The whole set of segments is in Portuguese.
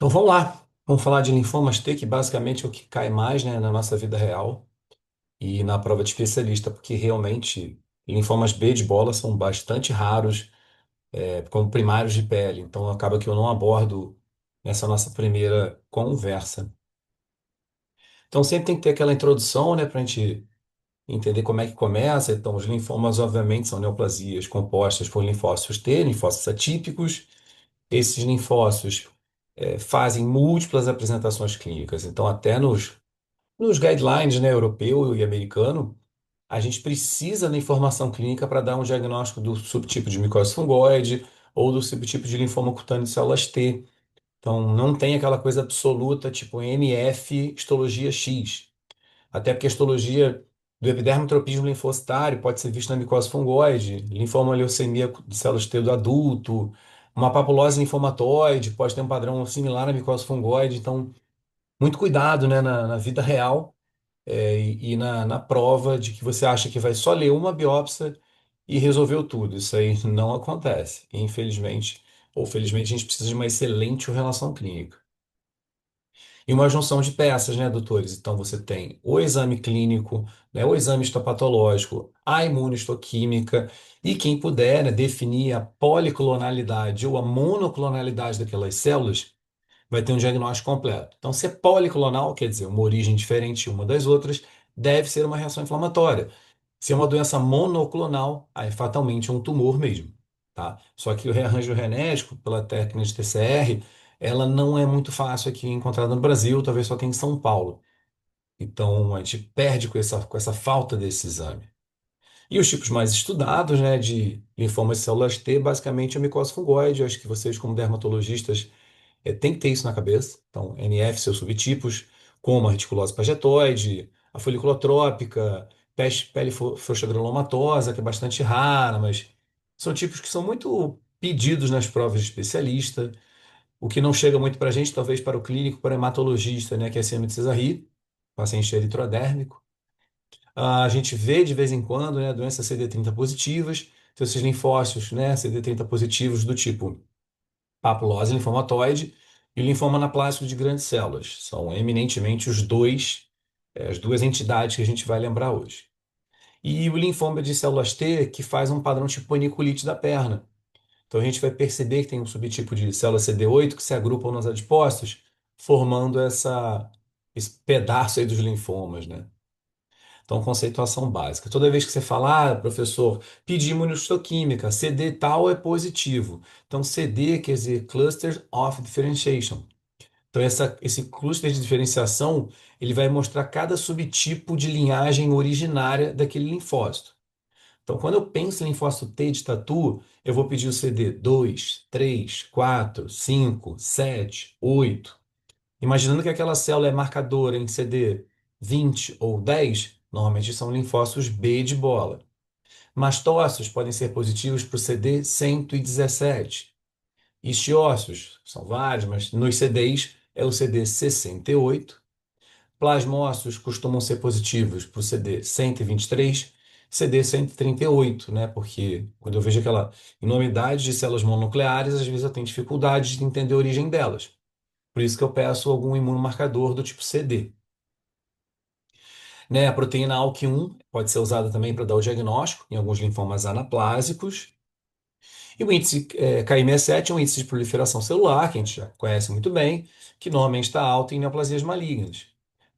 Então vamos lá, vamos falar de linfomas T, que basicamente é o que cai mais, né, na nossa vida real e na prova de especialista, porque realmente linfomas B de bola são bastante raros, como primários de pele. Então acaba que eu não abordo nessa nossa primeira conversa. Então sempre tem que ter aquela introdução, né, para a gente entender como é que começa. Então os linfomas, obviamente, são neoplasias compostas por linfócitos T, linfócitos atípicos. Esses linfócitos fazem múltiplas apresentações clínicas. Então, até nos guidelines, né, europeu e americano, a gente precisa da informação clínica para dar um diagnóstico do subtipo de micose fungoide ou do subtipo de linfoma cutâneo de células T. Então, não tem aquela coisa absoluta, tipo NF, histologia X. Até porque a histologia do epidermotropismo linfocitário pode ser vista na micose fungoide, linfoma leucemia de células T do adulto, uma papulose linfomatoide pode ter um padrão similar à micose fungoide. Então, muito cuidado, né, na vida real, e na prova de que você acha que vai só ler uma biópsia e resolveu tudo. Isso aí não acontece. Infelizmente, ou felizmente, a gente precisa de uma excelente relação clínica. E uma junção de peças, né, doutores? Então você tem o exame clínico, né, o exame histopatológico, a imunistoquímica e quem puder, né, definir a policlonalidade ou a monoclonalidade daquelas células, vai ter um diagnóstico completo. Então, se é policlonal, quer dizer, uma origem diferente uma das outras, deve ser uma reação inflamatória. Se é uma doença monoclonal, aí fatalmente é um tumor mesmo, tá? Só que o rearranjo genético, pela técnica de TCR, ela não é muito fácil aqui encontrada no Brasil, talvez só tenha em São Paulo. Então, a gente perde com essa falta desse exame. E os tipos mais estudados, né, de linfomas de células T, basicamente é a micose fungoide. Eu acho que vocês, como dermatologistas, tem que ter isso na cabeça. Então, NF, seus subtipos, como a reticulose pagetoide, a foliculotrópica, pele frouxa granulomatosa, que é bastante rara, mas são tipos que são muito pedidos nas provas de especialista. O que não chega muito para a gente, talvez para o clínico, para o hematologista, né, que é a síndrome de Cesarri, paciente eritrodérmico. A gente vê de vez em quando, né, doenças CD30 positivas, então esses linfócitos, né, CD30 positivos do tipo papulose linfomatoide e linfoma anaplásico de grandes células. São eminentemente as duas entidades que a gente vai lembrar hoje. E o linfoma de células T, que faz um padrão tipo paniculite da perna. Então a gente vai perceber que tem um subtipo de célula CD8 que se agrupam nos adipócitos, formando esse pedaço aí dos linfomas, né? Então, conceituação básica. Toda vez que você falar, professor, pedir imunistoquímica, CD tal é positivo. Então, CD quer dizer Cluster of Differentiation. Então, esse cluster de diferenciação, ele vai mostrar cada subtipo de linhagem originária daquele linfócito. Então, quando eu penso em linfócito T de tatu, eu vou pedir o CD 2, 3, 4, 5, 7, 8. Imaginando que aquela célula é marcadora em CD 20 ou 10, normalmente são linfócitos B de bola. Mastócitos podem ser positivos para o CD 117. Istiócitos são vários, mas nos CDs é o CD 68. Plasmócitos costumam ser positivos para o CD 123, CD 138, né? Porque quando eu vejo aquela enormidade de células mononucleares, às vezes eu tenho dificuldade de entender a origem delas. Por isso que eu peço algum imunomarcador do tipo CD. Né, a proteína ALK1 pode ser usada também para dar o diagnóstico em alguns linfomas anaplásicos. E o índice Ki67 é um índice de proliferação celular, que a gente já conhece muito bem, que normalmente está alto em neoplasias malignas.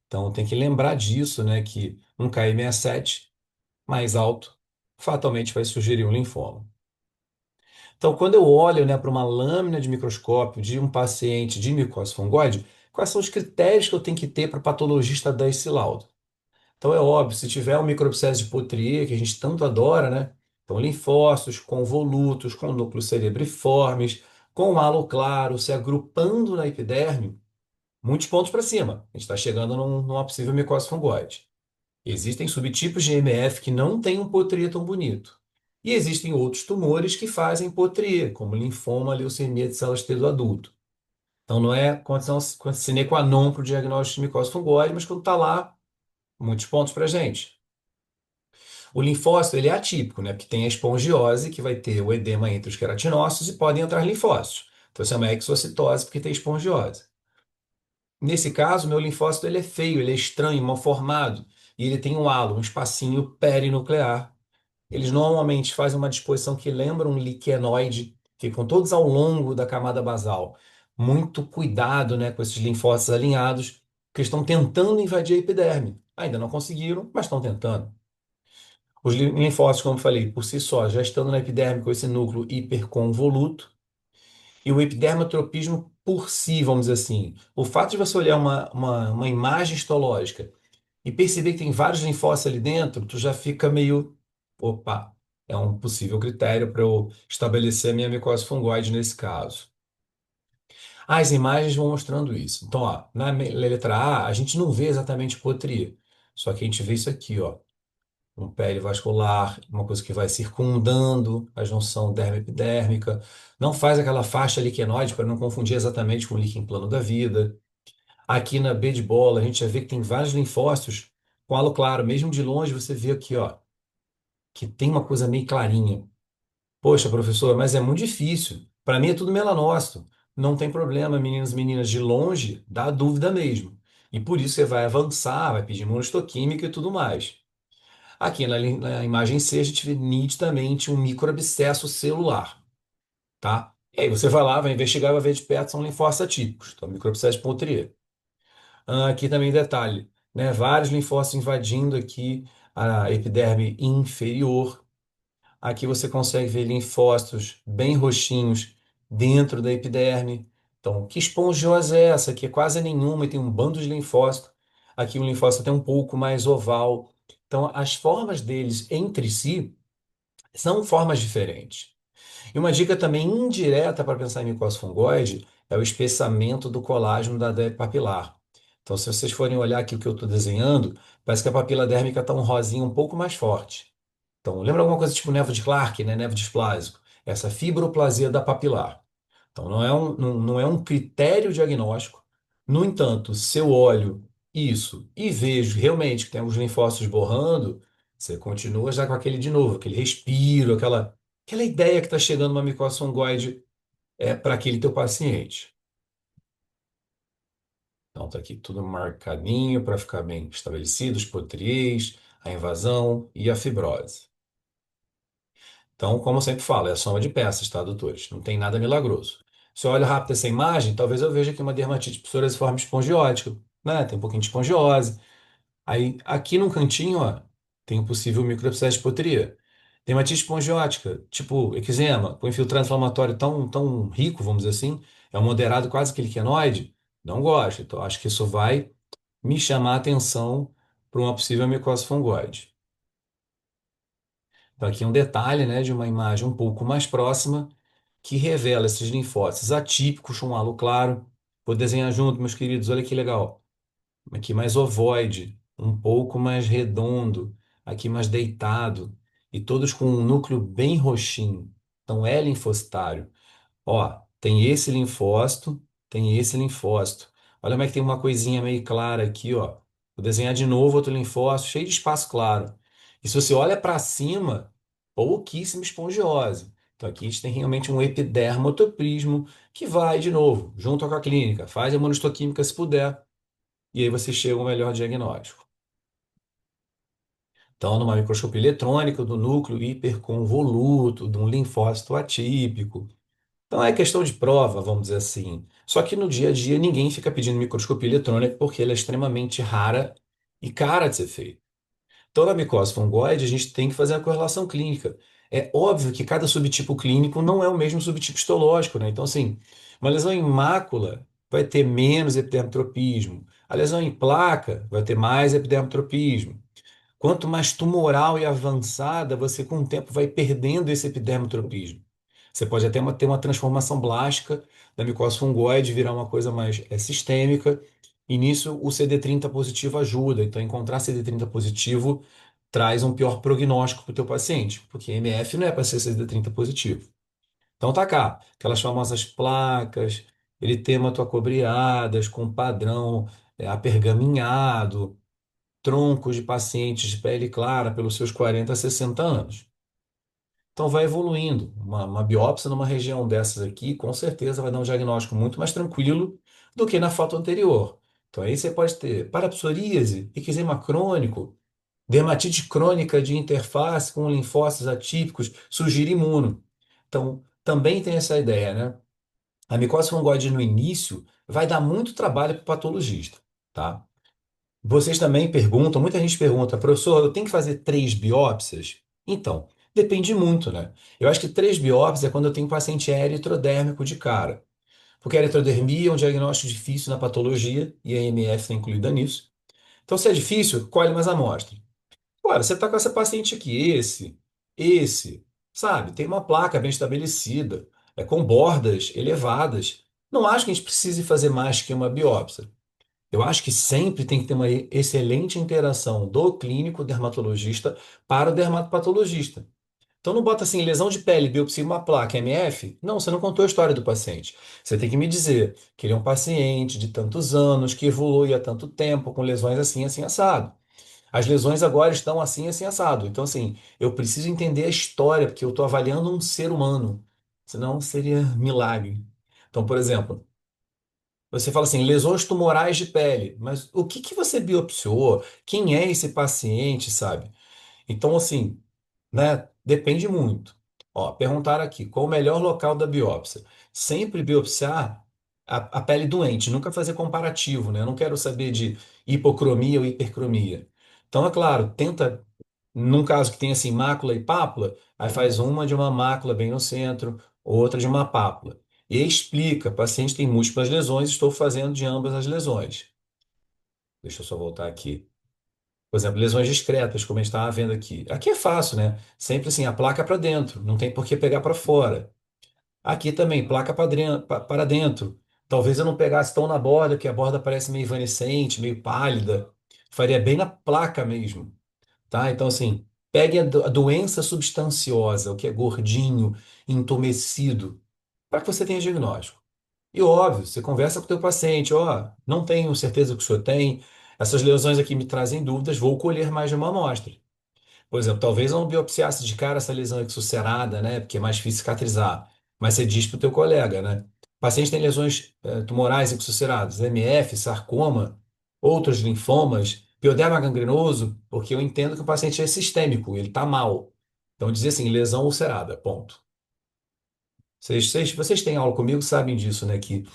Então tem que lembrar disso, né, que um Ki67 mais alto fatalmente vai sugerir um linfoma. Então, quando eu olho, né, para uma lâmina de microscópio de um paciente de micose fungoide, quais são os critérios que eu tenho que ter para o patologista dar esse laudo? Então é óbvio, se tiver um microabscesso de Potrier, que a gente tanto adora, né? Então linfócitos convolutos, com núcleos cerebriformes, com halo claro, se agrupando na epiderme, muitos pontos para cima. A gente está chegando numa possível micose fungoide. Existem subtipos de MF que não têm um Potrier tão bonito. E existem outros tumores que fazem Potrier, como linfoma, leucemia de células T do adulto. Então não é condição sine qua non para o diagnóstico de micose fungoide, mas quando está lá, muitos pontos para a gente. O linfócito ele é atípico, né? Porque tem a espongiose, que vai ter o edema entre os queratinócitos e podem entrar linfócitos. Então, isso é uma exocitose porque tem espongiose. Nesse caso, meu linfócito ele é feio, ele é estranho, mal formado, e ele tem um halo, um espacinho perinuclear. Eles normalmente fazem uma disposição que lembra um liquenoide, ficam todos ao longo da camada basal. Muito cuidado, né, com esses linfócitos alinhados, que estão tentando invadir a epiderme. Ainda não conseguiram, mas estão tentando. Os linfócitos, como eu falei, por si só, já estando na epiderme com esse núcleo hiperconvoluto, e o epidermotropismo por si, vamos dizer assim. O fato de você olhar uma imagem histológica e perceber que tem vários linfócitos ali dentro, tu já fica meio, opa, é um possível critério para eu estabelecer a minha micose fungoide nesse caso. As imagens vão mostrando isso. Então, ó, na letra A, a gente não vê exatamente hipotria, só que a gente vê isso aqui, ó, um pele vascular, uma coisa que vai circundando a junção dermo-epidérmica, não faz aquela faixa liquenoide para não confundir exatamente com o líquen plano da vida. Aqui na B de bola, a gente já vê que tem vários linfócitos com halo claro. Mesmo de longe, você vê aqui, ó, que tem uma coisa meio clarinha. Poxa, professor, mas é muito difícil. Para mim é tudo melanócito. Não tem problema, meninos e meninas, de longe, dá dúvida mesmo. E por isso você vai avançar, vai pedir imunohistoquímica e tudo mais. Aqui na imagem C, a gente vê nitidamente um microabscesso celular, tá? E aí você vai lá, vai investigar, vai ver de perto, são linfócitos atípicos, então microabscesso de Pontrier. Aqui também detalhe, né? Vários linfócitos invadindo aqui a epiderme inferior. Aqui você consegue ver linfócitos bem roxinhos dentro da epiderme. Então, que esponjosa é essa? Aqui é quase nenhuma e tem um bando de linfócito. Aqui o linfócito é até um pouco mais oval. Então, as formas deles entre si são formas diferentes. E uma dica também indireta para pensar em micose fungoide é o espessamento do colágeno da derme papilar. Então, se vocês forem olhar aqui o que eu estou desenhando, parece que a papila dérmica está um rosinho um pouco mais forte. Então, lembra alguma coisa tipo nevo de Clark, né? Nevo displásico? Essa fibroplasia da papilar. Então, não é um critério diagnóstico. No entanto, se eu olho isso e vejo realmente que tem alguns linfócitos borrando, você continua já com aquele de novo, aquele respiro, aquela ideia que está chegando uma micose fungoide para aquele teu paciente. Então, está aqui tudo marcadinho para ficar bem estabelecido, os potriês, a invasão e a fibrose. Então, como eu sempre falo, é a soma de peças, tá, doutores? Não tem nada milagroso. Se eu olho rápido essa imagem, talvez eu veja aqui uma dermatite psoriasiforme espongiótica, né? Tem um pouquinho de espongiose. Aí, aqui no cantinho, ó, tem um possível microabscesso de hipotria. Dermatite espongiótica, tipo eczema, com infiltrante inflamatório tão rico, vamos dizer assim, é um moderado quase que liquenoide, não gosto. Então, acho que isso vai me chamar a atenção para uma possível micose fungoide. Então, aqui um detalhe, né, de uma imagem um pouco mais próxima que revela esses linfócitos atípicos com um halo claro. Vou desenhar junto, meus queridos, olha que legal. Aqui mais ovoide, um pouco mais redondo, aqui mais deitado, e todos com um núcleo bem roxinho. Então é linfocitário. Ó, tem esse linfócito, tem esse linfócito. Olha como é que tem uma coisinha meio clara aqui, ó. Vou desenhar de novo outro linfócito, cheio de espaço claro. E se você olha para cima, pouquíssima espongiose. Então aqui a gente tem realmente um epidermotoprismo que vai, de novo, junto com a clínica. Faz a imunistoquímica se puder, e aí você chega ao melhor diagnóstico. Então, numa microscopia eletrônica do núcleo hiperconvoluto, de um linfócito atípico. Então é questão de prova, vamos dizer assim. Só que no dia a dia ninguém fica pedindo microscopia eletrônica porque ela é extremamente rara e cara de ser feita. Então, na micose fungoide, a gente tem que fazer a correlação clínica. É óbvio que cada subtipo clínico não é o mesmo subtipo histológico, né? Então, assim, uma lesão em mácula vai ter menos epidermotropismo. A lesão em placa vai ter mais epidermotropismo. Quanto mais tumoral e avançada, você com o tempo vai perdendo esse epidermotropismo. Você pode até ter uma transformação blástica da micose fungoide, virar uma coisa mais sistêmica, e nisso o CD30 positivo ajuda. Então, encontrar CD30 positivo traz um pior prognóstico para o teu paciente, porque MF não é para ser CD30 positivo. Então tá cá, aquelas famosas placas, eritematoacobreadas com padrão apergaminhado, troncos de pacientes de pele clara pelos seus 40 a 60 anos. Então vai evoluindo. Uma biópsia numa região dessas aqui, com certeza vai dar um diagnóstico muito mais tranquilo do que na foto anterior. Então aí você pode ter parapsoríase, eczema crônico, dermatite crônica de interface com linfócitos atípicos, surgir imuno. Então, também tem essa ideia, né? A micose fungoide no início vai dar muito trabalho para o patologista, tá? Vocês também perguntam, muita gente pergunta, professor, eu tenho que fazer 3 biópsias? Então, depende muito, né? Eu acho que 3 biópsias é quando eu tenho um paciente eritrodérmico de cara. Porque a eritrodermia é um diagnóstico difícil na patologia e a MF está incluída nisso. Então, se é difícil, colhe mais amostra. Agora, você está com essa paciente aqui, esse, sabe? Tem uma placa bem estabelecida, com bordas elevadas. Não acho que a gente precise fazer mais que uma biópsia. Eu acho que sempre tem que ter uma excelente interação do clínico dermatologista para o dermatopatologista. Então não bota assim, lesão de pele, biopsia uma placa, MF. Não, você não contou a história do paciente. Você tem que me dizer que ele é um paciente de tantos anos, que evolui há tanto tempo, com lesões assim, assim, assado. As lesões agora estão assim, assim, assado. Então, assim, eu preciso entender a história, porque eu estou avaliando um ser humano. Senão seria milagre. Então, por exemplo, você fala assim, lesões tumorais de pele, mas o que que você biopsiou? Quem é esse paciente, sabe? Então, assim, né, depende muito. Ó, perguntaram aqui, qual o melhor local da biópsia? Sempre biopsiar a pele doente, nunca fazer comparativo, né? Eu não quero saber de hipocromia ou hipercromia. Então, é claro, tenta, num caso que tem assim, mácula e pápula, aí faz uma de uma mácula bem no centro, outra de uma pápula. E aí explica, paciente tem múltiplas lesões, estou fazendo de ambas as lesões. Deixa eu só voltar aqui. Por exemplo, lesões discretas, como a gente estava vendo aqui. Aqui é fácil, né? Sempre assim, a placa para dentro, não tem por que pegar para fora. Aqui também, placa para dentro. Talvez eu não pegasse tão na borda, que a borda parece meio evanescente, meio pálida. Faria bem na placa mesmo, tá? Então, assim, pegue a doença substanciosa, o que é gordinho, entumecido, para que você tenha diagnóstico. E óbvio, você conversa com o teu paciente, ó, não tenho certeza que o senhor tem, essas lesões aqui me trazem dúvidas, vou colher mais de uma amostra. Por exemplo, talvez eu não biopsiasse de cara essa lesão exucerada, né, porque é mais difícil cicatrizar, mas você diz para o teu colega, né, o paciente tem lesões tumorais exuceradas, MF, sarcoma, outros linfomas, pioderma gangrenoso, porque eu entendo que o paciente é sistêmico, ele está mal. Então, dizer assim, lesão ulcerada, ponto. Vocês têm aula comigo, sabem disso, né, que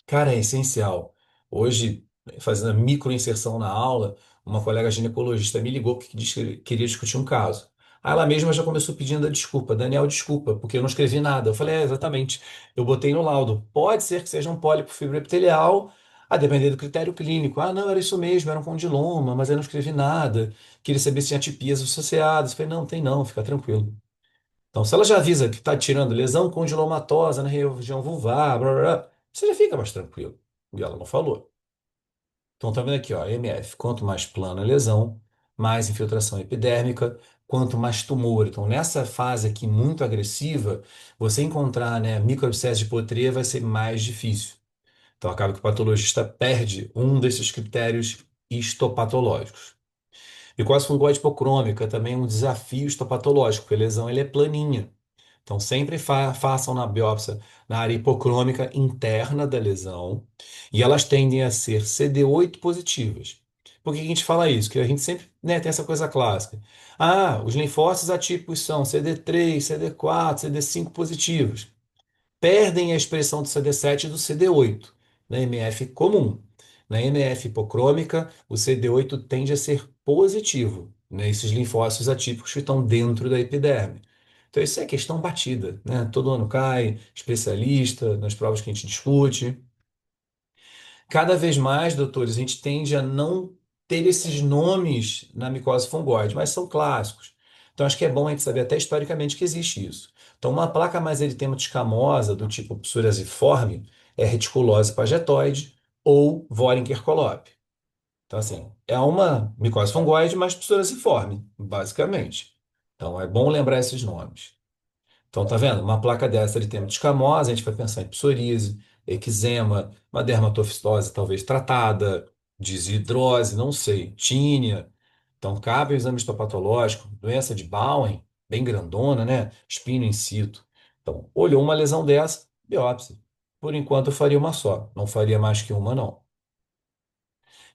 cara, é essencial. Hoje, fazendo a microinserção na aula, uma colega ginecologista me ligou porque disse que queria discutir um caso. Aí ela mesma já começou pedindo a desculpa. Daniel, desculpa, porque eu não escrevi nada. Eu falei, exatamente. Eu botei no laudo. Pode ser que seja um pólipo fibroepitelial, a depender do critério clínico. Ah, não, era isso mesmo, era um condiloma, mas eu não escrevi nada. Queria saber se tinha atipias associadas. Eu falei, não, tem não, fica tranquilo. Então, se ela já avisa que está tirando lesão condilomatosa na região vulvar, blá, blá, blá, você já fica mais tranquilo. E ela não falou. Então, tá vendo aqui, ó, MF. Quanto mais plana a lesão, mais infiltração epidérmica, quanto mais tumor. Então, nessa fase aqui muito agressiva, você encontrar, né, microabscesso de Potrier vai ser mais difícil. Então, acaba que o patologista perde um desses critérios histopatológicos. Micose fungoide hipocrômica também é um desafio histopatológico, porque a lesão ele é planinha. Então, sempre façam na biópsia na área hipocrômica interna da lesão e elas tendem a ser CD8 positivas. Por que a gente fala isso? Que a gente sempre, né, tem essa coisa clássica. Ah, os linfócitos atípicos são CD3, CD4, CD5 positivos perdem a expressão do CD7 e do CD8 na MF comum. Na MF hipocrômica, o CD8 tende a ser positivo, né? Esses linfócitos atípicos que estão dentro da epiderme. Então, isso é questão batida, né? Todo ano cai, especialista, nas provas que a gente discute. Cada vez mais, doutores, a gente tende a não ter esses nomes na micose fungoide, mas são clássicos. Então, acho que é bom a gente saber até historicamente que existe isso. Então, uma placa mais eritema escamosa, do tipo psoriasiforme, é reticulose pagetoide ou Vohringer colope. Então, assim, é uma micose fungoide, mas psoriasiforme, basicamente. Então, é bom lembrar esses nomes. Então, tá vendo? Uma placa dessa de tema de escamosa, a gente vai pensar em psoríase, eczema, uma dermatofistose talvez tratada, desidrose, não sei, tínia. Então, cabe o exame histopatológico, doença de Bowen, bem grandona, né? Espino in situ. Então, olhou uma lesão dessa, biópsia. Por enquanto, eu faria uma só, não faria mais que uma, não.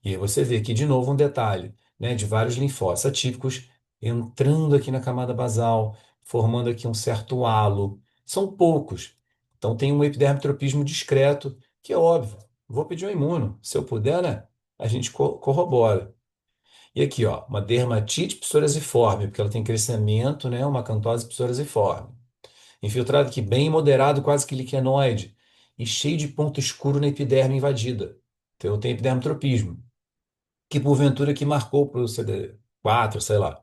E aí você vê aqui de novo um detalhe, né, de vários linfócitos atípicos entrando aqui na camada basal, formando aqui um certo halo. São poucos. Então tem um epidermotropismo discreto, que é óbvio. Vou pedir um imuno. Se eu puder, né, a gente corrobora. E aqui, ó, uma dermatite psoriasiforme, porque ela tem crescimento, né, uma acantose psoriasiforme. Infiltrado aqui bem moderado, quase que liquenoide, e cheio de ponto escuro na epiderme invadida. Então tem epidermotropismo que porventura que marcou para o CD4, sei lá.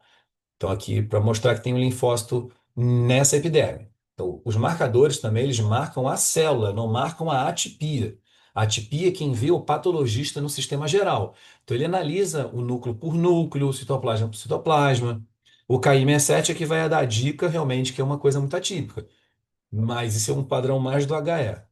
Então aqui para mostrar que tem um linfócito nessa epiderme. Então os marcadores também eles marcam a célula, não marcam a atipia. A atipia é quem vê o patologista no sistema geral. Então ele analisa o núcleo por núcleo, o citoplasma por citoplasma. O KM7 é que vai dar a dica realmente que é uma coisa muito atípica. Mas isso é um padrão mais do HE.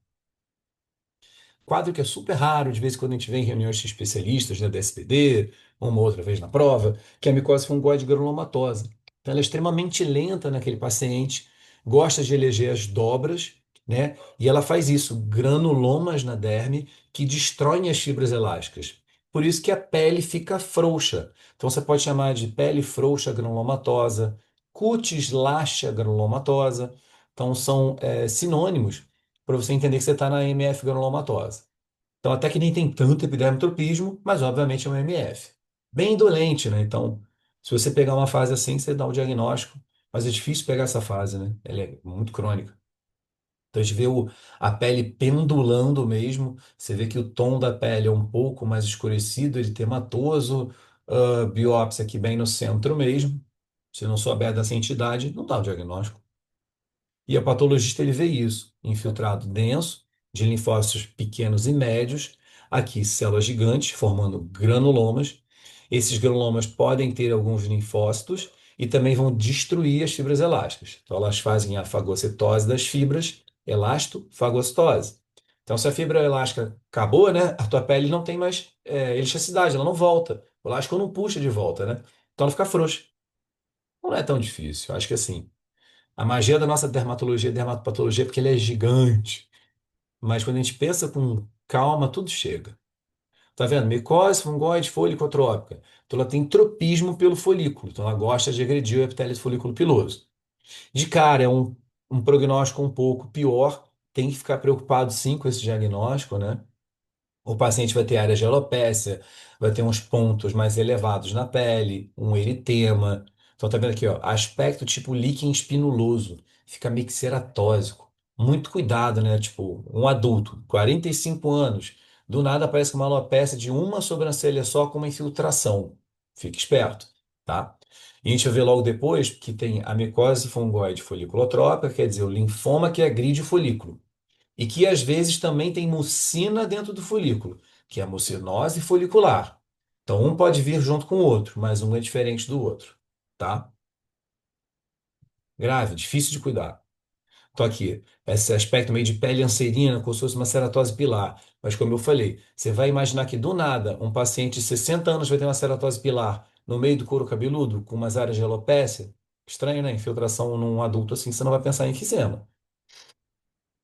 Quadro que é super raro, de vez em quando a gente vê em reuniões de especialistas, né, da SPD, uma outra vez na prova, que é a micose fungoide granulomatosa. Então, ela é extremamente lenta naquele paciente, gosta de eleger as dobras, né? E ela faz isso, granulomas na derme que destroem as fibras elásticas. Por isso que a pele fica frouxa. Então, você pode chamar de pele frouxa granulomatosa, cutis laxa granulomatosa. Então, são sinônimos para você entender que você está na MF granulomatosa. Então, até que nem tem tanto epidermotropismo, mas obviamente é um MF. Bem indolente, né? Então, se você pegar uma fase assim, você dá o diagnóstico, mas é difícil pegar essa fase, né? Ela é muito crônica. Então, a gente vê a pele pendulando mesmo, você vê que o tom da pele é um pouco mais escurecido, eritematoso, biópsia aqui bem no centro mesmo. Se não souber dessa entidade, não dá o diagnóstico. E o patologista ele vê isso, infiltrado denso, de linfócitos pequenos e médios, aqui células gigantes formando granulomas. Esses granulomas podem ter alguns linfócitos e também vão destruir as fibras elásticas. Então elas fazem a fagocitose das fibras, elastofagocitose. Então se a fibra elástica acabou, né, a tua pele não tem mais elasticidade, ela não volta. O elástico não puxa de volta, né? Então ela fica frouxa. Não é tão difícil. Eu acho que assim, a magia da nossa dermatologia, dermatopatologia, é porque ele é gigante. Mas quando a gente pensa com calma, tudo chega. Tá vendo? Micose, fungoide, folicotrópica. Então ela tem tropismo pelo folículo. Então ela gosta de agredir o epitélio do folículo piloso. De cara, é um prognóstico um pouco pior. Tem que ficar preocupado sim com esse diagnóstico, né? O paciente vai ter área de alopécia, vai ter uns pontos mais elevados na pele, um eritema. Então, tá vendo aqui, ó, aspecto tipo líquen espinuloso, fica mixeratósico. Muito cuidado, né? Tipo, um adulto, 45 anos, do nada aparece com uma alopecia de uma sobrancelha só com uma infiltração. Fique esperto, tá? E a gente vai ver logo depois que tem a micose fungoide foliculotrópica, quer dizer, o linfoma que agride o folículo e que às vezes também tem mucina dentro do folículo, que é a mucinose folicular. Então, um pode vir junto com o outro, mas um é diferente do outro, tá? Grave, difícil de cuidar. Então, aqui, esse aspecto meio de pele anserina, como se fosse uma ceratose pilar. Mas, como eu falei, você vai imaginar que do nada um paciente de 60 anos vai ter uma ceratose pilar no meio do couro cabeludo, com umas áreas de alopécia? Estranho, né? Infiltração num adulto assim, você não vai pensar em eczema.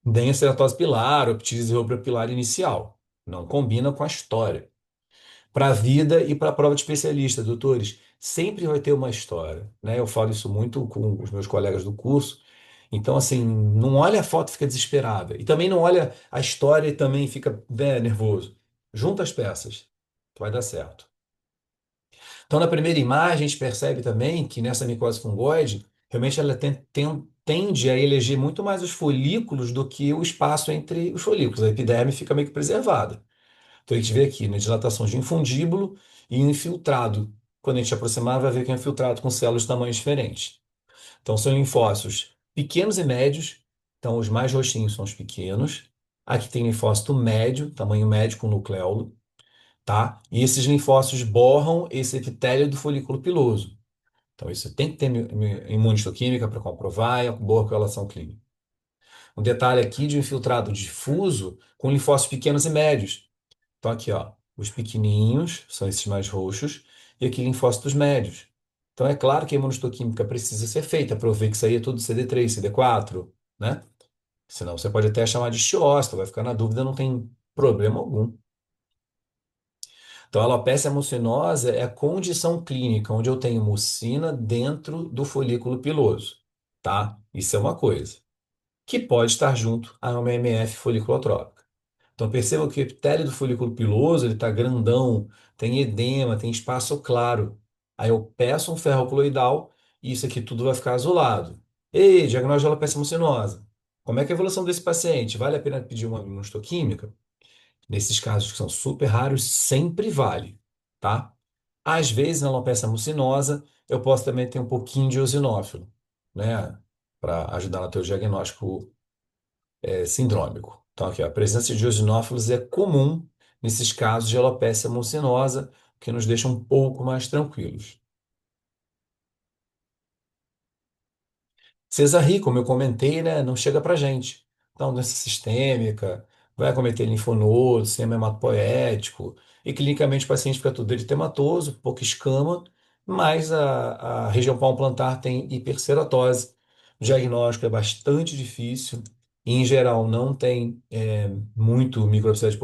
Nem a ceratose pilar, ou ptise pilar inicial. Não combina com a história. Para a vida e para a prova de especialista, doutores, sempre vai ter uma história, né? Eu falo isso muito com os meus colegas do curso. Então, assim, não olha a foto e fica desesperada. E também não olha a história e também fica, né, nervoso. Junta as peças, que vai dar certo. Então, na primeira imagem, a gente percebe também que nessa micose fungoide, realmente ela tende a eleger muito mais os folículos do que o espaço entre os folículos. A epiderme fica meio que preservada. Então, a gente vê aqui, na dilatação de um fundíbulo e um infiltrado. Quando a gente aproximar, vai ver que é um infiltrado com células de tamanhos diferentes. Então, são linfócitos pequenos e médios. Então, os mais roxinhos são os pequenos. Aqui tem linfócito médio, tamanho médio com nucleolo, tá? E esses linfócitos borram esse epitélio do folículo piloso. Então, isso tem que ter imunistoquímica para comprovar e a boa correlação clínica. Um detalhe aqui de um infiltrado difuso com linfócitos pequenos e médios. Então, aqui, ó, os pequenininhos são esses mais roxos e aqui linfócitos médios. Então, é claro que a imunistoquímica precisa ser feita para eu ver que isso aí é tudo CD3, CD4, né? Senão você pode até chamar de estiócito, vai ficar na dúvida, não tem problema algum. Então, a alopecia mucinosa é a condição clínica onde eu tenho mucina dentro do folículo piloso, tá? Isso é uma coisa que pode estar junto a uma MF foliculotrópica. Então perceba que o epitélio do folículo piloso ele está grandão, tem edema, tem espaço claro. Aí eu peço um ferro coloidal e isso aqui tudo vai ficar azulado. Ei, diagnóstico de alopecia mucinosa. Como é que é a evolução desse paciente? Vale a pena pedir uma imunohistoquímica? Nesses casos que são super raros, sempre vale, tá? Às vezes, na alopecia mucinosa, eu posso também ter um pouquinho de eosinófilo, né? Para ajudar no teu diagnóstico sindrômico. Então, aqui, ó, a presença de eosinófilos é comum nesses casos de alopecia mucinosa, que nos deixa um pouco mais tranquilos. Como eu comentei, né, não chega para gente. Então, doença sistêmica, vai acometer linfonodo, sistema hematopoético, e clinicamente o paciente fica todo eritematoso, pouca escama, mas a região palmo-plantar tem hiperceratose. O diagnóstico é bastante difícil, e, em geral não tem muito micropsilose.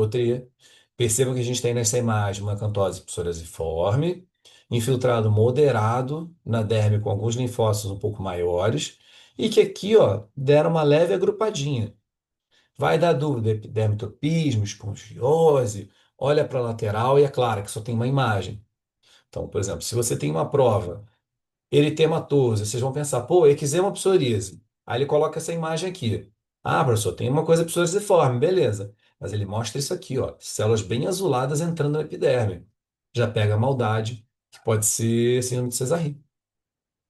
Percebam que a gente tem nessa imagem uma acantose psoriasiforme, infiltrado moderado na derme com alguns linfócitos um pouco maiores, e que aqui, ó, deram uma leve agrupadinha. Vai dar dúvida, epidermotropismo, espongiose, olha para a lateral e é claro que só tem uma imagem. Então, por exemplo, se você tem uma prova eritematosa, vocês vão pensar, pô, eczema psoríase. Aí ele coloca essa imagem aqui. Ah, professor, tem uma coisa psoriasiforme, beleza. Mas ele mostra isso aqui, ó, células bem azuladas entrando na epiderme. Já pega a maldade, que pode ser síndrome de Cesarri.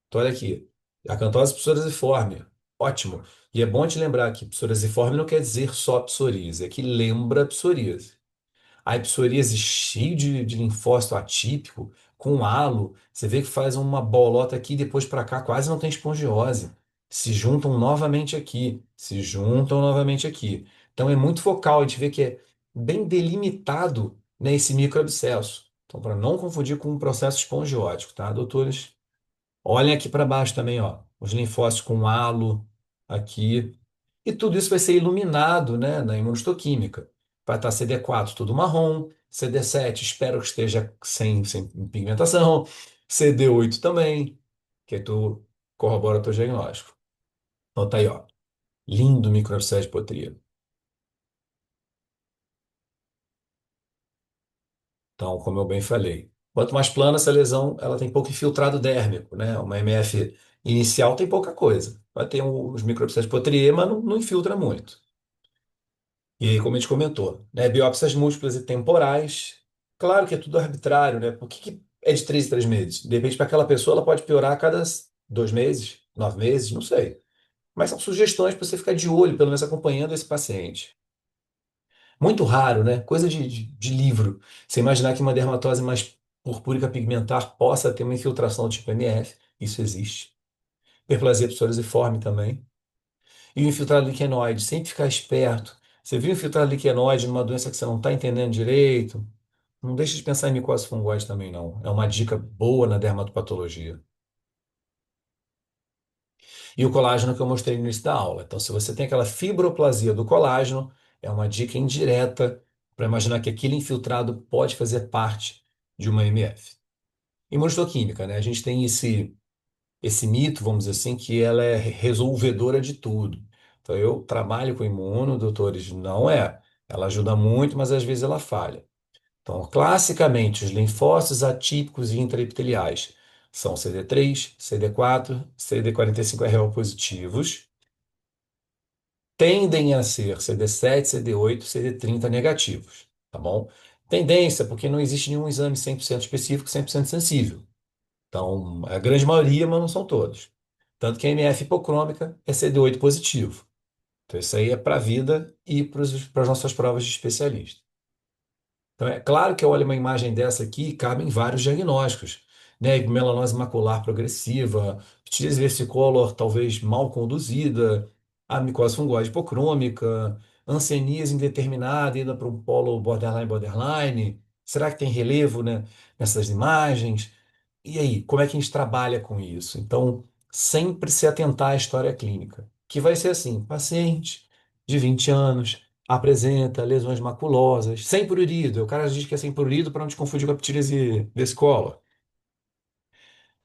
Então, olha aqui. Acantose psoriasiforme. Ótimo. E é bom te lembrar que psoriasiforme não quer dizer só psoríase, é que lembra psoríase. A psoríase cheio de linfócito atípico, com halo, você vê que faz uma bolota aqui e depois para cá, quase não tem espongiose. Se juntam novamente aqui, se juntam novamente aqui. Então é muito focal, a gente vê que é bem delimitado, né, esse microabscesso. Então, para não confundir com um processo espongiótico, tá, doutores? Olhem aqui para baixo também, ó, os linfócitos com halo aqui. E tudo isso vai ser iluminado, né, na imunohistoquímica. Vai estar CD4 tudo marrom, CD7 espero que esteja sem pigmentação, CD8 também, que aí tu corrobora o teu diagnóstico. Então tá aí, ó, lindo microabscesso de potria. Então, como eu bem falei, quanto mais plana essa lesão, ela tem pouco infiltrado dérmico, né? Uma MF inicial tem pouca coisa. Vai ter os microabscessos de Potrier, mas não infiltra muito. E aí, como a gente comentou, né? Biópsias múltiplas e temporais, claro que é tudo arbitrário, né? Por que é de 3 em 3 meses? De repente, para aquela pessoa, ela pode piorar a cada 2 meses, 9 meses, não sei. Mas são sugestões para você ficar de olho, pelo menos acompanhando esse paciente. Muito raro, né? Coisa de livro. Você imaginar que uma dermatose mais purpúrica pigmentar possa ter uma infiltração do tipo MF. Isso existe. Hiperplasia psoriasiforme também. E o infiltrado liquenoide, sempre ficar esperto. Você viu infiltrado liquenoide numa doença que você não está entendendo direito? Não deixe de pensar em micose fungoide também, não. É uma dica boa na dermatopatologia. E o colágeno que eu mostrei no início da aula. Então, se você tem aquela fibroplasia do colágeno, é uma dica indireta para imaginar que aquele infiltrado pode fazer parte de uma MF. Imunohistoquímica, né? A gente tem esse mito, vamos dizer assim, que ela é resolvedora de tudo. Então, eu trabalho com imuno, doutores, não é. Ela ajuda muito, mas às vezes ela falha. Então, classicamente, os linfócitos atípicos e intraepiteliais são CD3, CD4, CD45RO positivos, tendem a ser CD7, CD8, CD30 negativos, tá bom? Tendência, porque não existe nenhum exame 100% específico, 100% sensível. Então, é a grande maioria, mas não são todos. Tanto que a MF hipocrômica é CD8 positivo. Então, isso aí é para a vida e para as nossas provas de especialista. Então, é claro que eu olho uma imagem dessa aqui e cabem vários diagnósticos, né? Melanose macular progressiva, psoríase versicolor talvez mal conduzida, a micose fungoide hipocrômica, hanseníase indeterminada, indo para um polo borderline. Será que tem relevo, né, nessas imagens? E aí, como é que a gente trabalha com isso? Então, sempre se atentar à história clínica, que vai ser assim, paciente de 20 anos, apresenta lesões maculosas, sem prurido. O cara diz que é sem prurido para não te confundir com a ptílise vescola.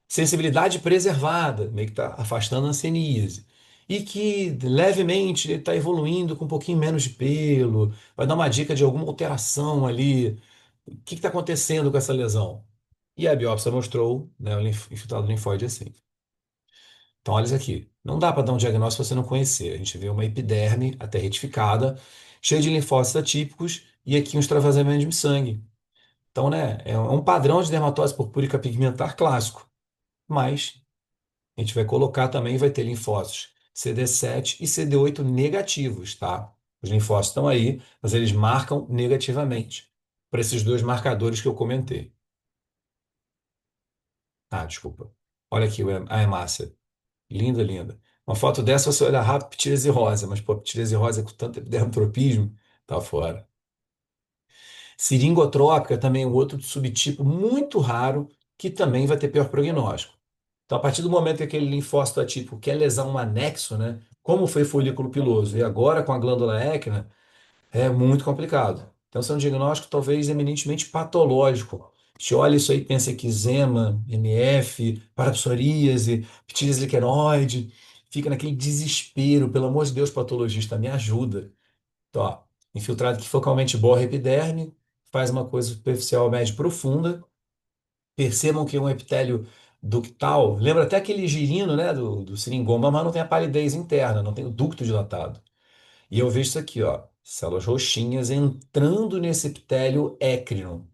Sensibilidade preservada, meio que está afastando a hanseníase. E que levemente ele está evoluindo com um pouquinho menos de pelo, vai dar uma dica de alguma alteração ali. O que está acontecendo com essa lesão? E a biópsia mostrou, né, o infiltrado linfóide assim. Então, olha isso aqui. Não dá para dar um diagnóstico se você não conhecer. A gente vê uma epiderme até retificada, cheia de linfócitos atípicos e aqui um extravasamento de sangue. Então, né, é um padrão de dermatose purpúrica pigmentar clássico. Mas a gente vai colocar também, vai ter linfócitos CD7 e CD8 negativos, tá? Os linfócitos estão aí, mas eles marcam negativamente para esses dois marcadores que eu comentei. Ah, desculpa. Olha aqui a hemácia. Linda, linda. Uma foto dessa, você olha rápido, ptílise rosa, mas pô, ptílise rosa com tanto dermotropismo, tá fora. Seringotrópica também é um outro subtipo muito raro que também vai ter pior prognóstico. Então, a partir do momento que aquele linfócito atípico quer lesar um anexo, né, como foi folículo piloso, e agora com a glândula équina, é muito complicado. Então, isso é um diagnóstico talvez eminentemente patológico. A gente olha isso aí e pensa que eczema, MF, parapsoríase, ptílise liquenoide, fica naquele desespero, pelo amor de Deus, patologista, me ajuda. Então, ó, infiltrado que focalmente borra a epiderme, faz uma coisa superficial média profunda. Percebam que é um epitélio ductal, lembra até aquele girino, né, do seringoma, mas não tem a palidez interna, não tem o ducto dilatado. E eu vejo isso aqui, ó, células roxinhas entrando nesse epitélio écrino.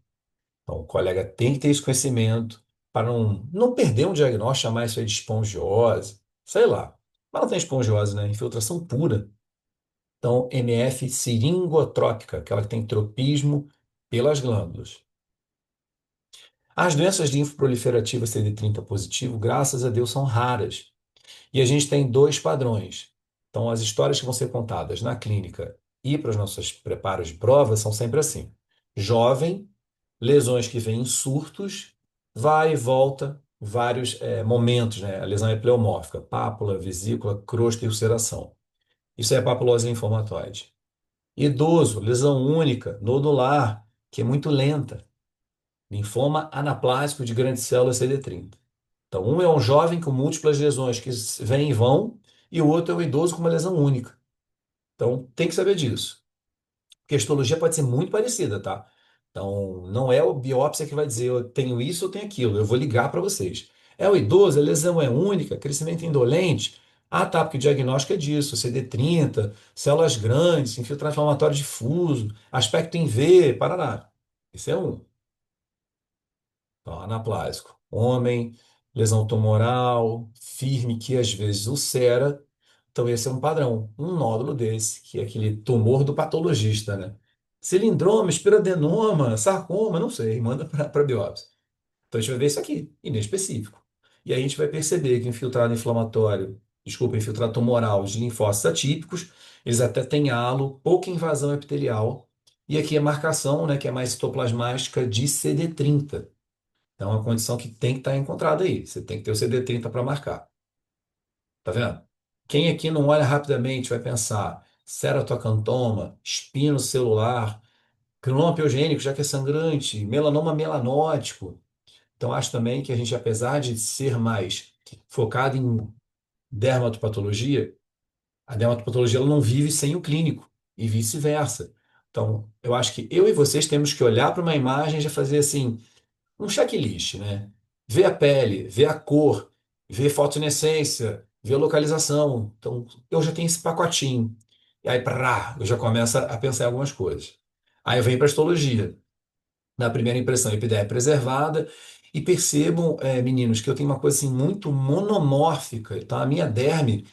Então, o colega tem que ter esse conhecimento para não perder um diagnóstico, chamar isso aí de espongiose, sei lá. Mas não tem espongiose, né? Infiltração pura. Então, MF seringotrópica, aquela que tem tropismo pelas glândulas. As doenças linfoproliferativas CD30 positivo, graças a Deus, são raras. E a gente tem dois padrões. Então, as histórias que vão ser contadas na clínica e para os nossos preparos de prova são sempre assim: jovem, lesões que vêm em surtos, vai e volta, vários momentos, né? A lesão é pleomórfica, pápula, vesícula, crosta e ulceração. Isso é a papulose linfomatoide. Idoso, lesão única, nodular, que é muito lenta. Linfoma anaplásico de grandes células CD30. Então, um é um jovem com múltiplas lesões que vêm e vão, e o outro é um idoso com uma lesão única. Então, tem que saber disso. Porque a histologia pode ser muito parecida, tá? Então, não é o biópsia que vai dizer eu tenho isso ou tenho aquilo, eu vou ligar para vocês. É o idoso, a lesão é única, crescimento indolente. Ah, tá, porque o diagnóstico é disso, CD30, células grandes, infiltrado inflamatório difuso, aspecto em V, parará. Esse é um. Então, anaplásico. Homem, lesão tumoral, firme, que às vezes ulcera. Então, esse é um padrão. Um nódulo desse, que é aquele tumor do patologista, né? Cilindroma, espirodenoma, sarcoma, não sei, manda para biópsia. Então, a gente vai ver isso aqui, inespecífico. E aí a gente vai perceber que infiltrado inflamatório, desculpa, infiltrado tumoral de linfócitos atípicos, eles até têm halo, pouca invasão epitelial. E aqui a marcação, né, que é mais citoplasmática de CD30. Então, é uma condição que tem que estar encontrada aí. Você tem que ter o CD30 para marcar. Tá vendo? Quem aqui não olha rapidamente vai pensar ceratocantoma, espino celular, granuloma piogênico, já que é sangrante, melanoma melanótico. Então, acho também que a gente, apesar de ser mais focado em dermatopatologia, a dermatopatologia ela não vive sem o clínico e vice-versa. Então, eu acho que eu e vocês temos que olhar para uma imagem e já fazer assim um checklist, né? Ver a pele, ver a cor, ver fotocinescência, ver a localização. Então, eu já tenho esse pacotinho. E aí, eu já começo a pensar em algumas coisas. Aí eu venho para a histologia. Na primeira impressão, a epiderme preservada. E percebam, meninos, que eu tenho uma coisa assim muito monomórfica. Tá? A minha derme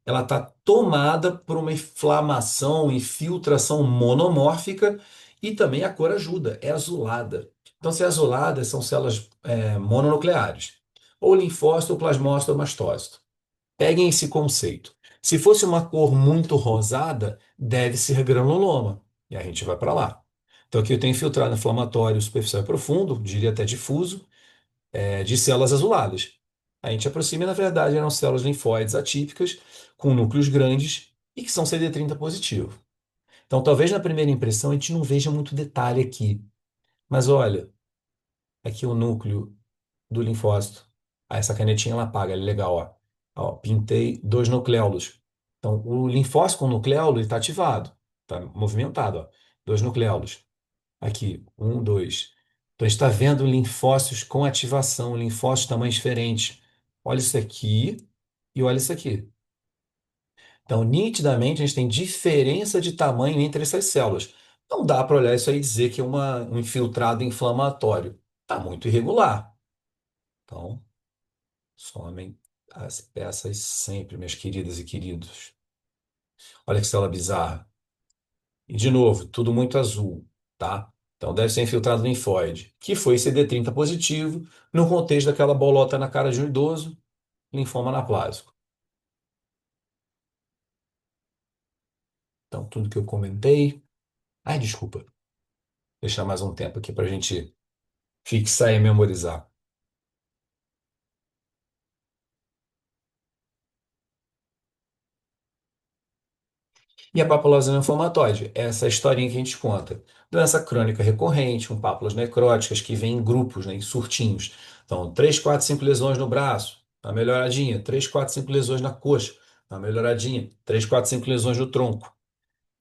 ela está tomada por uma inflamação, infiltração monomórfica e também a cor ajuda, é azulada. Então, se é azulada, são células mononucleares, ou linfócito, ou plasmócito, ou mastócito. Peguem esse conceito. Se fosse uma cor muito rosada, deve ser granuloma, e a gente vai para lá. Então, aqui eu tenho infiltrado inflamatório superficial e profundo, diria até difuso, de células azuladas. A gente aproxima, e, na verdade, eram células linfóides atípicas, com núcleos grandes e que são CD30 positivo. Então, talvez na primeira impressão a gente não veja muito detalhe aqui. Mas olha, aqui o núcleo do linfócito. Ah, essa canetinha ela apaga, ela é legal, ó. Ó, pintei dois nucleolos. Então, o linfócito com nucleolo está ativado, está movimentado, ó. Dois nucleolos. Aqui, um, dois. Então, a gente está vendo linfócitos com ativação, linfócitos de tamanhos diferentes. Olha isso aqui e olha isso aqui. Então, nitidamente, a gente tem diferença de tamanho entre essas células. Não dá para olhar isso aí e dizer que é um infiltrado inflamatório. Está muito irregular. Então, somem as peças sempre, minhas queridas e queridos. Olha que célula bizarra. E, de novo, tudo muito azul, tá? Então, deve ser infiltrado linfóide, que foi CD30 positivo, no contexto daquela bolota na cara de um idoso, linfoma anaplásico. Então, tudo que eu comentei. Ai, desculpa. Deixar mais um tempo aqui para a gente fixar e memorizar. E a papilose linfomatóide, essa historinha que a gente conta. Doença crônica recorrente, com pápulas necróticas que vêm em grupos, né, em surtinhos. Então, 3, 4, 5 lesões no braço, uma melhoradinha. 3, 4, 5 lesões na coxa, uma melhoradinha. 3, 4, 5 lesões no tronco.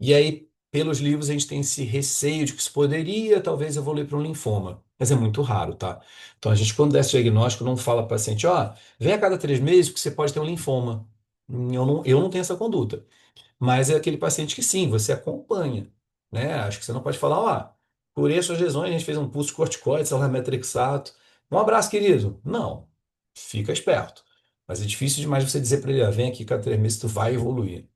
E aí, pelos livros, a gente tem esse receio de que isso poderia, talvez, evoluir para um linfoma. Mas é muito raro, tá? Então, a gente, quando dá esse diagnóstico, não fala para o paciente, ó, vem a cada 3 meses que você pode ter um linfoma. Eu não tenho essa conduta. Mas é aquele paciente que sim, você acompanha, né? Acho que você não pode falar, ó, curei suas lesões, a gente fez um pulso de corticoide, celular metrixato. Um abraço, querido. Não, fica esperto. Mas é difícil demais você dizer para ele, ó, vem aqui cada 3 meses, tu vai evoluir.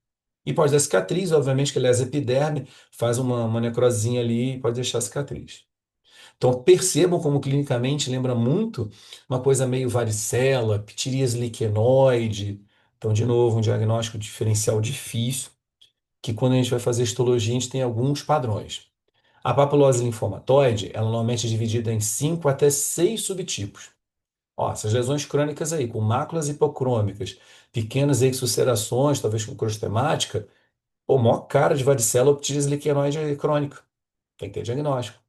E pode dar cicatriz, obviamente, que ele é epiderme, faz uma necrosinha ali e pode deixar cicatriz. Então percebam como clinicamente lembra muito uma coisa meio varicela, pitiríase liquenoide. Então, de novo, um diagnóstico diferencial difícil que quando a gente vai fazer histologia, a gente tem alguns padrões. A papilose linfomatoide, ela normalmente é dividida em 5 até 6 subtipos. Ó, essas lesões crônicas aí, com máculas hipocrômicas, pequenas exulcerações, talvez com crostemática, pô, maior cara de varicela ou ptíris liquenoide crônica. Tem que ter diagnóstico.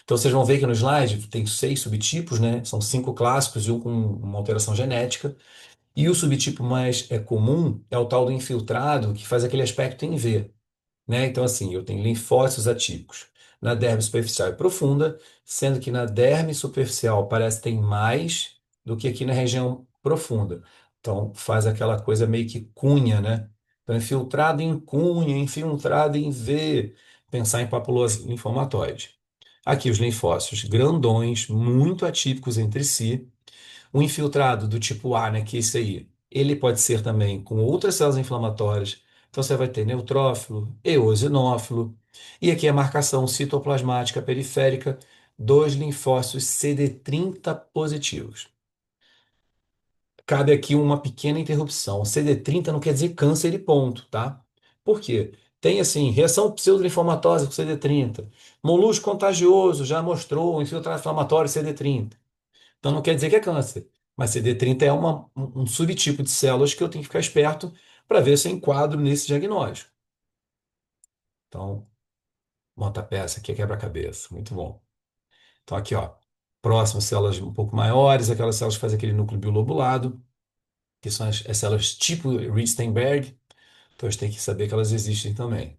Então vocês vão ver que no slide tem 6 subtipos, né? São 5 clássicos e um com uma alteração genética. E o subtipo mais comum é o tal do infiltrado, que faz aquele aspecto em V. Né? Então, assim, eu tenho linfócitos atípicos na derme superficial e profunda, sendo que na derme superficial parece que tem mais do que aqui na região profunda. Então, faz aquela coisa meio que cunha, né? Então, infiltrado em cunha, infiltrado em V, pensar em papilose linfomatóide. Aqui, os linfócitos grandões, muito atípicos entre si, o infiltrado do tipo A, né, que é esse aí, ele pode ser também com outras células inflamatórias. Então você vai ter neutrófilo, eosinófilo. E aqui a marcação citoplasmática periférica dos linfócitos CD30 positivos. Cabe aqui uma pequena interrupção. O CD30 não quer dizer câncer e ponto, tá? Por quê? Tem assim, reação pseudoinflamatória com CD30. Molusco contagioso já mostrou infiltrado inflamatório CD30. Então não quer dizer que é câncer, mas CD30 é um subtipo de células que eu tenho que ficar esperto para ver se eu enquadro nesse diagnóstico. Então, monta a peça aqui é quebra-cabeça. Muito bom. Então aqui, ó, próximo, células um pouco maiores, aquelas células que fazem aquele núcleo bilobulado, que são as células tipo Reed-Steinberg. Então a gente tem que saber que elas existem também.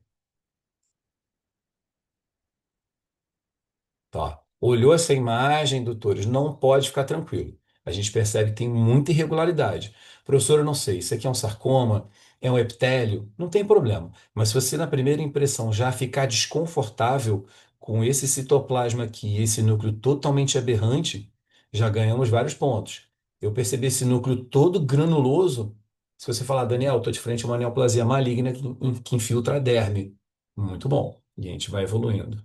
Tá. Olhou essa imagem, doutores, não pode ficar tranquilo. A gente percebe que tem muita irregularidade. Professor, eu não sei, isso aqui é um sarcoma, é um epitélio, não tem problema. Mas se você, na primeira impressão, já ficar desconfortável com esse citoplasma aqui, esse núcleo totalmente aberrante, já ganhamos vários pontos. Eu percebi esse núcleo todo granuloso. Se você falar, Daniel, estou de frente a uma neoplasia maligna que infiltra a derme. Muito bom. E a gente vai evoluindo.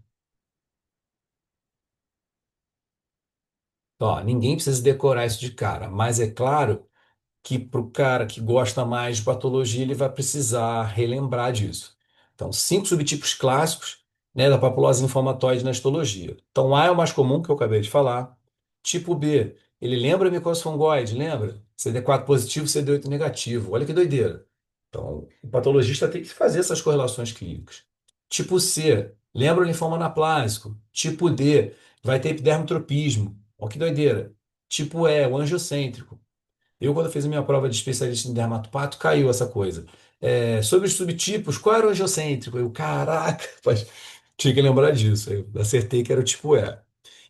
Ó, ninguém precisa decorar isso de cara, mas é claro que para o cara que gosta mais de patologia, ele vai precisar relembrar disso. Então, 5 subtipos clássicos, né, da papilose inflamatóide na histologia. Então, A é o mais comum, que eu acabei de falar. Tipo B, ele lembra a micose fungoide, lembra? CD4 positivo, CD8 negativo. Olha que doideira. Então, o patologista tem que fazer essas correlações clínicas. Tipo C, lembra o linfoma anaplásico. Tipo D, vai ter epidermotropismo. Ó, que doideira. Tipo E, o angiocêntrico. Eu, quando fiz a minha prova de especialista em dermatopato, caiu essa coisa. Sobre os subtipos, qual era o angiocêntrico? Eu, caraca, mas tinha que lembrar disso. Eu acertei que era o tipo E.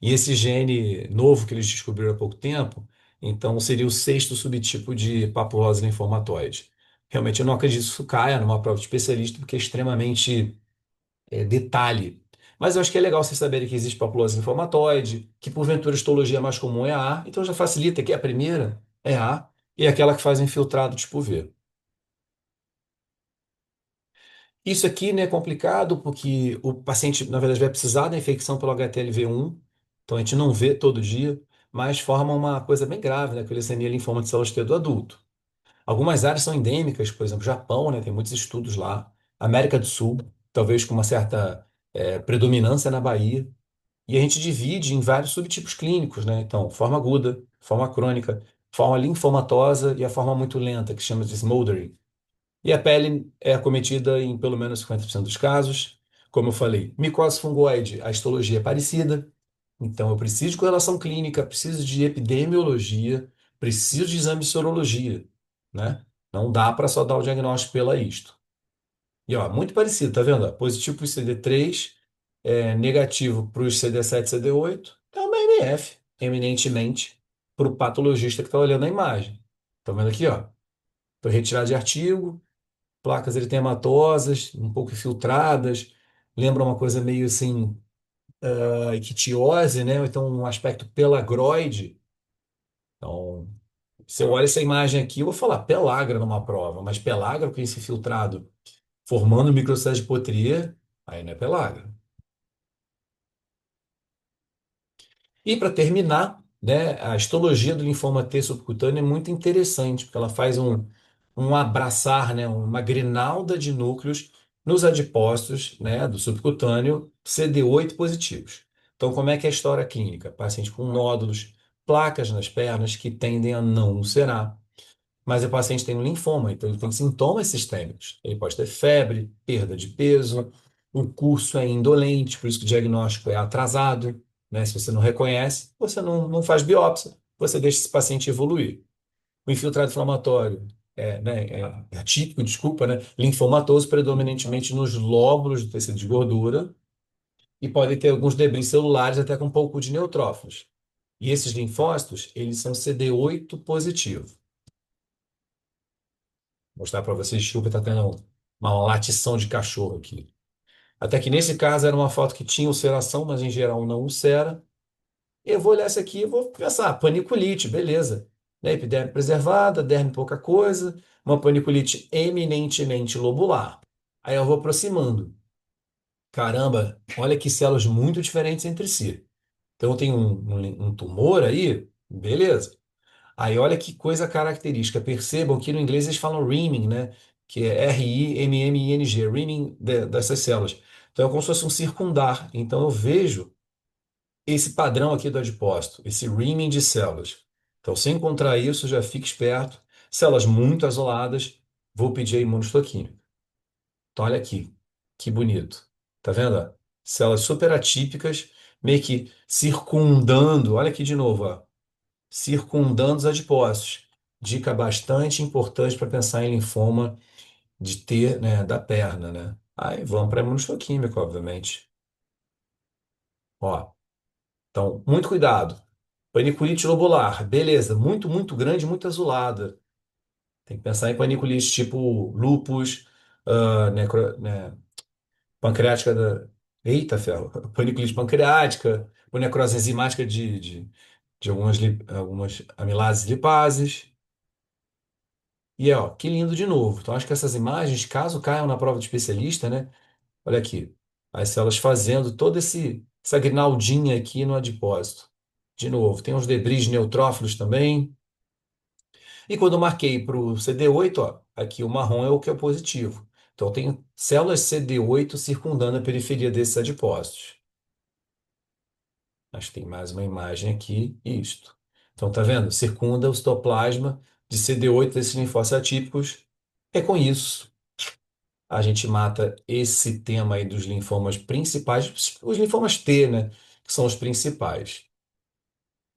E esse gene novo que eles descobriram há pouco tempo, então seria o sexto subtipo de papulose linfomatoide. Realmente eu não acredito que isso caia numa prova de especialista, porque é extremamente detalhe. Mas eu acho que é legal vocês saberem que existe papulose linfomatoide, que porventura a histologia mais comum é a A, então já facilita que a primeira é A e é aquela que faz infiltrado tipo V. Isso aqui, né, é complicado porque o paciente, na verdade, vai precisar da infecção pelo HTLV1, então a gente não vê todo dia, mas forma uma coisa bem grave, né, que é a leucemia linfoma de células T do adulto. Algumas áreas são endêmicas, por exemplo, Japão, né, tem muitos estudos lá, América do Sul, talvez com uma certa predominância na Bahia. E a gente divide em vários subtipos clínicos, né? Então, forma aguda, forma crônica, forma linfomatosa e a forma muito lenta, que se chama de smoldering. E a pele é acometida em pelo menos 50% dos casos. Como eu falei, micose fungoide, a histologia é parecida. Então, eu preciso de correlação clínica, preciso de epidemiologia, preciso de exame de sorologia, né? Não dá para só dar o diagnóstico pela isto. E ó, muito parecido, tá vendo? Ó, positivo para o CD3, negativo para os CD7 e CD8, é uma MF, eminentemente, para o patologista que está olhando a imagem. Tá vendo aqui, ó? Foi retirado de artigo, placas eritematosas, um pouco infiltradas, lembra uma coisa meio assim, ictiose, né? Ou então um aspecto pelagroide. Então, se eu olho essa imagem aqui, eu vou falar pelagra numa prova, mas pelagra com esse infiltrado formando microcélulas de Potrier, aí não é pelagra. E para terminar, né, a histologia do linfoma T subcutâneo é muito interessante, porque ela faz um abraçar, né, uma grinalda de núcleos nos adipócitos, né, do subcutâneo CD8 positivos. Então, como é que é a história clínica? Paciente com nódulos, placas nas pernas que tendem a não ulcerar. Mas o paciente tem um linfoma, então ele tem sintomas sistêmicos. Ele pode ter febre, perda de peso, o curso é indolente, por isso que o diagnóstico é atrasado, né? Se você não reconhece, você não faz biópsia, você deixa esse paciente evoluir. O infiltrado inflamatório é atípico, desculpa, né? Linfomatoso predominantemente nos lóbulos do tecido de gordura e pode ter alguns debris celulares até com um pouco de neutrófilos. E esses linfócitos, eles são CD8 positivo. Mostrar para vocês, desculpa, está tendo uma latição de cachorro aqui. Até que nesse caso era uma foto que tinha ulceração, mas em geral não ulcera. Eu vou olhar essa aqui e vou pensar, paniculite, beleza. Né? Epiderme preservada, derme pouca coisa, uma paniculite eminentemente lobular. Aí eu vou aproximando. Caramba, olha que células muito diferentes entre si. Então tem um tumor aí, beleza. Aí olha que coisa característica. Percebam que no inglês eles falam rimming, né? Que é R-I-M-M-I-N-G, rimming dessas células. Então é como se fosse um circundar. Então eu vejo esse padrão aqui do adipócito, esse rimming de células. Então, se encontrar isso, já fique esperto. Células muito isoladas, vou pedir a imunohistoquímica. Então, olha aqui, que bonito. Tá vendo? Ó? Células super atípicas, meio que circundando. Olha aqui de novo, ó, circundando os adipócitos. Dica bastante importante para pensar em linfoma de T, né, da perna, né? Aí vamos para a imunohistoquímica, obviamente. Ó, então, muito cuidado. Paniculite lobular, beleza, muito, muito grande, muito azulada. Tem que pensar em paniculite tipo lúpus, pancreática da. Eita, ferro! Paniculite pancreática, ou necrose enzimática de algumas amilases e lipases. E ó, que lindo de novo. Então, acho que essas imagens, caso caiam na prova de especialista, né? Olha aqui, as células fazendo toda essa grinaldinha aqui no adipócito. De novo, tem uns debris neutrófilos também. E quando eu marquei para o CD8, ó, aqui o marrom é o que é o positivo. Então, eu tenho células CD8 circundando a periferia desses adipócitos. Acho que tem mais uma imagem aqui, isto. Então, tá vendo? Circunda o citoplasma de CD8 desses linfócitos atípicos. É com isso a gente mata esse tema aí dos linfomas principais, os linfomas T, né? Que são os principais.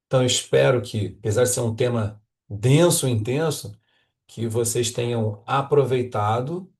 Então, eu espero que, apesar de ser um tema denso e intenso, que vocês tenham aproveitado